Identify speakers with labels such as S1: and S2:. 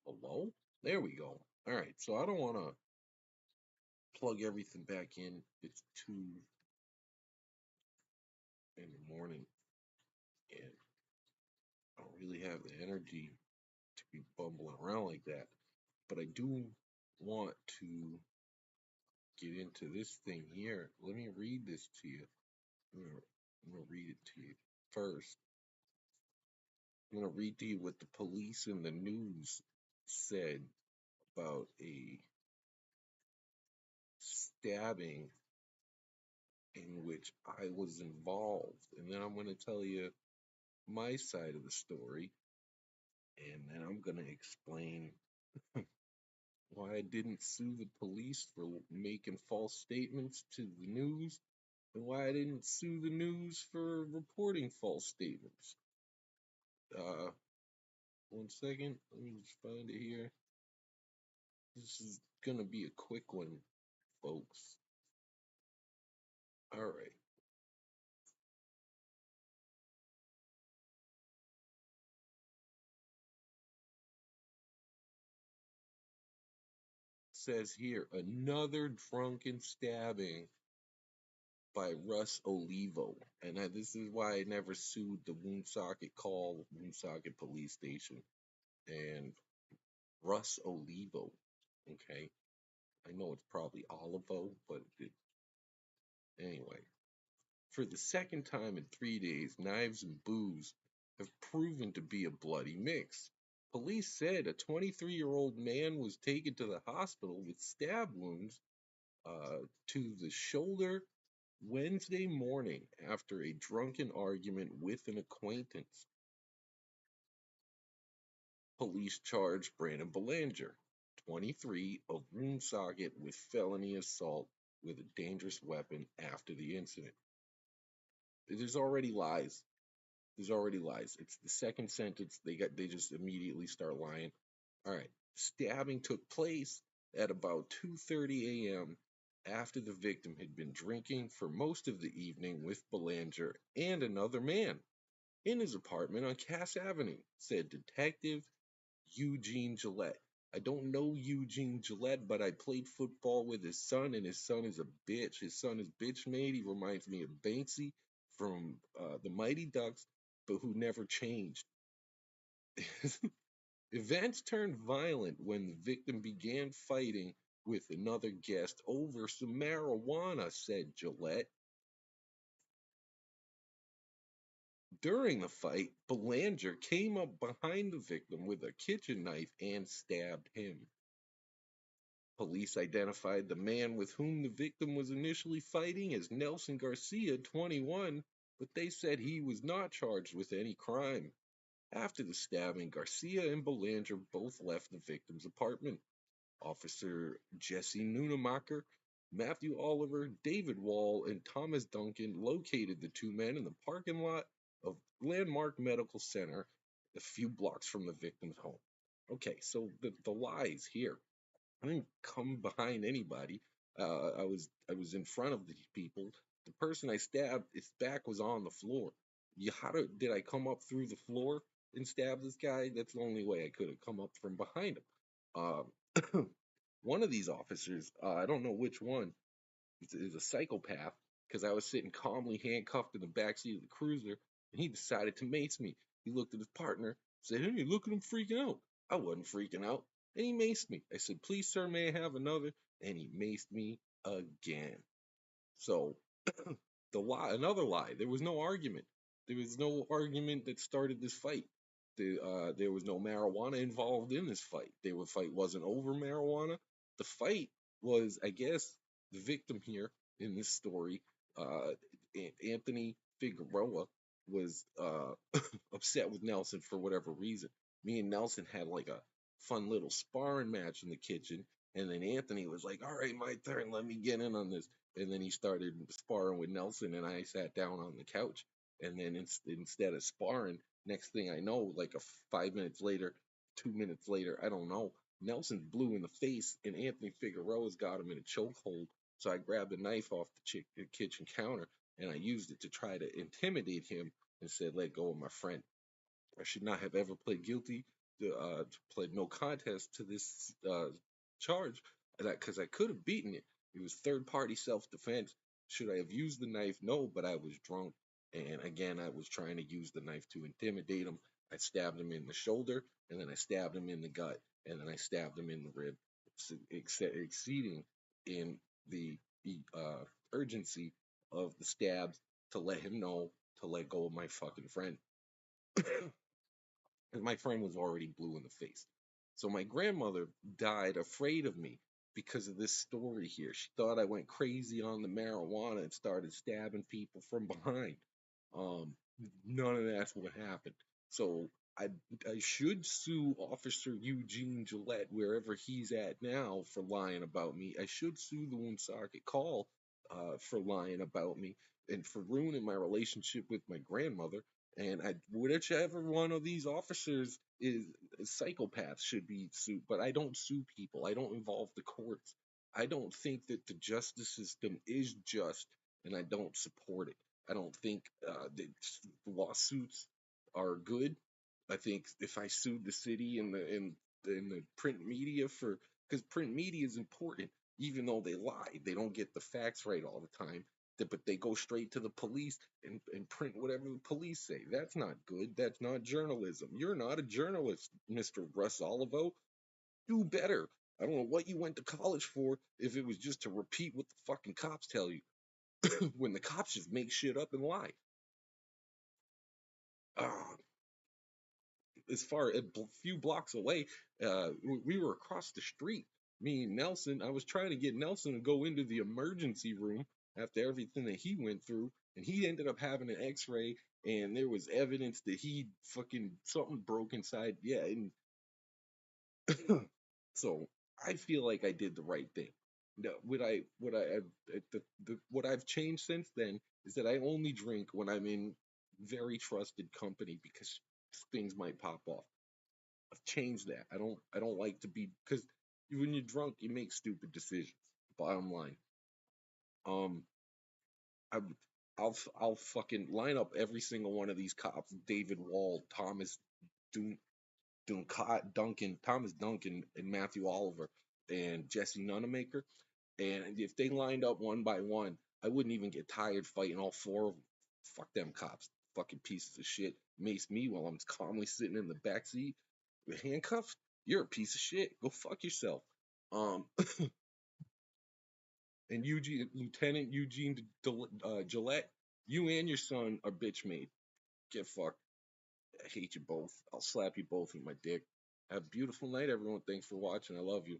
S1: Hello? There we go. All right, so I don't want to plug everything back in. It's 2 in the morning, and I don't really have the energy to be bumbling around like that. But I do want to get into this thing here. Let me read this to you. I'm gonna read it to you first. I'm gonna read to you what the police and the news said about a stabbing in which I was involved, and then I'm gonna tell you my side of the story, and then I'm going to explain why I didn't sue the police for making false statements to the news, and why I didn't sue the news for reporting false statements. Uh, 1 second, let me just find it here. This is going to be a quick one, folks. All right. It says here, another drunken stabbing by Russ Olivo. And this is why I never sued the Woonsocket Police Station, and Russ Olivo. Okay. I know it's probably Olivo, but anyway. For the second time in 3 days, knives and booze have proven to be a bloody mix. Police said a 23-year-old man was taken to the hospital with stab wounds to the shoulder Wednesday morning after a drunken argument with an acquaintance. Police charged Brandon Belanger, 23, of Woonsocket with felony assault with a dangerous weapon after the incident. There's already lies. There's already lies. It's the second sentence. They just immediately start lying. All right. Stabbing took place at about 2:30 a.m. after the victim had been drinking for most of the evening with Belanger and another man in his apartment on Cass Avenue, said Detective Eugene Gillette. I don't know Eugene Gillette, but I played football with his son, and his son is a bitch. His son is bitch made. He reminds me of Banksy from the Mighty Ducks, but who never changed. Events turned violent when the victim began fighting with another guest over some marijuana, said Gillette. During the fight, Belanger came up behind the victim with a kitchen knife and stabbed him. Police identified the man with whom the victim was initially fighting as Nelson Garcia, 21, but they said he was not charged with any crime. After the stabbing, Garcia and Belanger both left the victim's apartment. Officer Jesse Nunemacher, Matthew Oliver, David Wall, and Thomas Duncan located the two men in the parking lot of Landmark Medical Center, a few blocks from the victim's home. Okay, so the lies here. I didn't come behind anybody. I was in front of these people. The person I stabbed, its back was on the floor. Did I come up through the floor and stab this guy? That's the only way I could have come up from behind him. One of these officers, I don't know which one, is a psychopath because I was sitting calmly handcuffed in the backseat of the cruiser, and he decided to mace me. He looked at his partner, said, "Hey, look at him freaking out." I wasn't freaking out, and he maced me. I said, "Please, sir, may I have another?" And he maced me again. So, another lie. There was no argument. There was no argument that started this fight. There was no marijuana involved in this fight. The fight wasn't over marijuana. The fight was, I guess, the victim here in this story, uh, Anthony Figueroa, was upset with Nelson for whatever reason. Me and Nelson had like a fun little sparring match in the kitchen, and then Anthony was like, "All right, my turn. Let me get in on this." And then he started sparring with Nelson, and I sat down on the couch. And then instead of sparring, next thing I know, like 5 minutes later, 2 minutes later, I don't know, Nelson blew in the face, and Anthony Figueroa's got him in a chokehold. So I grabbed a knife off the kitchen counter, and I used it to try to intimidate him and said, "Let go of my friend." I should not have ever pled guilty pled no contest to this charge, because I could have beaten it. It was third party self defense. Should I have used the knife? No, but I was drunk, and again, I was trying to use the knife to intimidate him. I stabbed him in the shoulder, and then I stabbed him in the gut, and then I stabbed him in the rib, exceeding in the urgency of the stabs to let him know to let go of my fucking friend. And my friend was already blue in the face. So my grandmother died afraid of me because of this story here. She thought I went crazy on the marijuana and started stabbing people from behind. Um, None of that's what happened. So I I should sue Officer Eugene Gillette wherever he's at now for lying about me. I should sue the Woonsocket Call for lying about me and for ruining my relationship with my grandmother. And whichever one of these officers is a psychopath should be sued. But I don't sue people. I don't involve the courts. I don't think that the justice system is just, and I don't support it. I don't think that lawsuits are good. I think if I sued the city and the print media for, because print media is important, even though they lie, they don't get the facts right all the time. But they go straight to the police and print whatever the police say. That's not good. That's not journalism. You're not a journalist, Mr. Russ Olivo. Do better. I don't know what you went to college for if it was just to repeat what the fucking cops tell you when the cops just make shit up and lie. Uh, as far a few blocks away, we were across the street. Me and Nelson, I was trying to get Nelson to go into the emergency room after everything that he went through, and he ended up having an X-ray, and there was evidence that he fucking something broke inside. Yeah, and so I feel like I did the right thing. No, what I've changed since then is that I only drink when I'm in very trusted company because things might pop off. I've changed that. I don't like to be, because when you're drunk, you make stupid decisions. Bottom line. Um, I I'll fucking line up every single one of these cops: David Wall, Thomas Dun, Duncan, Thomas Duncan, and Matthew Oliver, and Jesse Nunemaker. And if they lined up one by one, I wouldn't even get tired fighting all four of them. Fuck them cops, fucking pieces of shit. Mace me while I'm calmly sitting in the back seat with handcuffs. You're a piece of shit. Go fuck yourself. Um, and Lieutenant Eugene Gillette, you and your son are bitch made. Get fucked. I hate you both. I'll slap you both with my dick. Have a beautiful night, everyone. Thanks for watching. I love you.